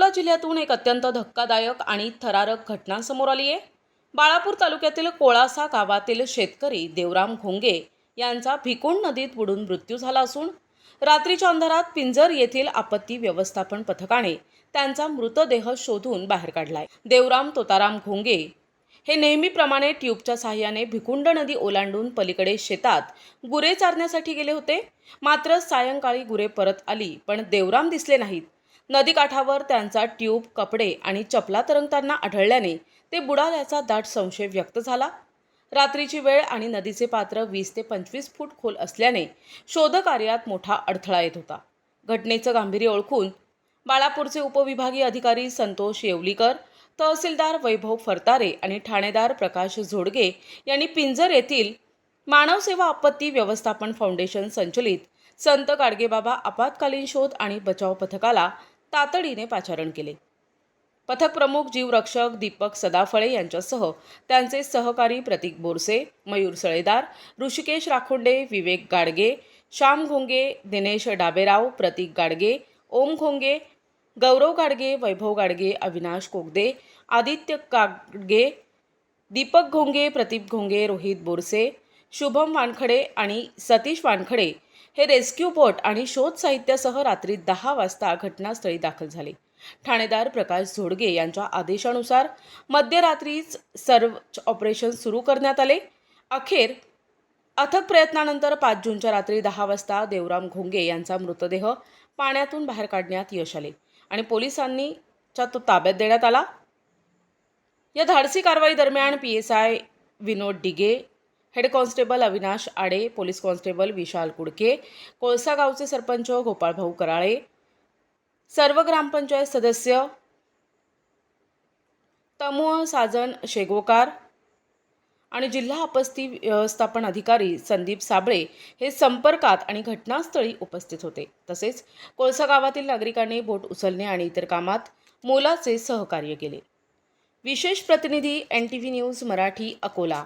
अकोला जिल्ह्यातून एक अत्यंत धक्कादायक आणि थरारक घटना समोर आली आहे। बाळापूर तालुक्यातील कोळासा गावातील शेतकरी देवराम घोंगे यांचा भिकुंड नदीत बुडून मृत्यू झाला असून रात्रीच्या अंधारात पिंजर येथील आपत्ती व्यवस्थापन पथकाने त्यांचा मृतदेह शोधून बाहेर काढलाय। देवराम तोताराम घोंगे हे नेहमीप्रमाणे ट्यूबच्या सहाय्याने भिकुंड नदी ओलांडून पलीकडे शेतात गुरे चारण्यासाठी गेले होते। मात्र सायंकाळी गुरे परत आली पण देवराम दिसले नाहीत। नदीकाठावर त्यांचा ट्यूब, कपडे आणि चपला तरंगताना आढळल्याने ते बुडाल्याचा दाट संशय व्यक्त झाला। रात्रीची वेळ आणि नदीचे पात्र 20 ते 25 फूट खोल असल्याने शोधकार्यात मोठा अडथळा येत होता। घटनेचं गांभीर्य ओळखून बाळापूरचे उपविभागीय अधिकारी संतोष येवलीकर, तहसीलदार वैभव फरतारे आणि ठाणेदार प्रकाश झोडगे यांनी पिंजर येथील मानव सेवा आपत्ती व्यवस्थापन फाउंडेशन संचलित संत गाडगेबाबा आपत्कालीन शोध आणि बचाव पथकाला तातडीने पाचारण केले। पथक प्रमुख जीवरक्षक दीपक सदाफळे यांच्यासह त्यांचे सहकारी प्रतीक बोरसे, मयूर सळेदार, ऋषिकेश राखोंडे, विवेक गाडगे, श्याम घोंगे, दिनेश डाबेराव, प्रतीक गाडगे, ओम घोंगे, गौरव गाडगे, वैभव गाडगे, अविनाश कोगदे, आदित्य गाडगे, दीपक घोंगे, प्रतीप घोंगे, रोहित बोरसे, शुभम वानखडे आणि सतीश वानखडे हे रेस्क्यू बोट आणि शोध साहित्यासह रात्री 10 वाजता घटनास्थळी दाखल झाले। ठाणेदार प्रकाश झोडगे यांच्या आदेशानुसार मध्यरात्रीच सर्च ऑपरेशन सुरू करण्यात आले। अखेर अथक प्रयत्नानंतर 5 जूनच्या रात्री 10 वाजता देवराम घोंगे यांचा मृतदेह पाण्यातून बाहेर काढण्यात यश आले आणि पोलिसांनी तो ताब्यात देण्यात आला। या धाडसी कारवाई दरम्यान PSI विनोद डिगे, हेड कॉन्स्टेबल अविनाश आडे, पोलीस कॉन्स्टेबल विशाल कुडके, कोळसा गावचे सरपंच गोपाळभाऊ कराळे, सर्व ग्रामपंचायत सदस्य तमुह साजन शेगोकार आणि जिल्हा आपत्ती व्यवस्थापन अधिकारी संदीप साबळे हे संपर्कात आणि घटनास्थळी उपस्थित होते। तसेच कोळसा गावातील नागरिकांनी बोट उचलणे आणि इतर कामात मोलाचे सहकार्य केले। विशेष प्रतिनिधी NTV न्यूज मराठी, अकोला।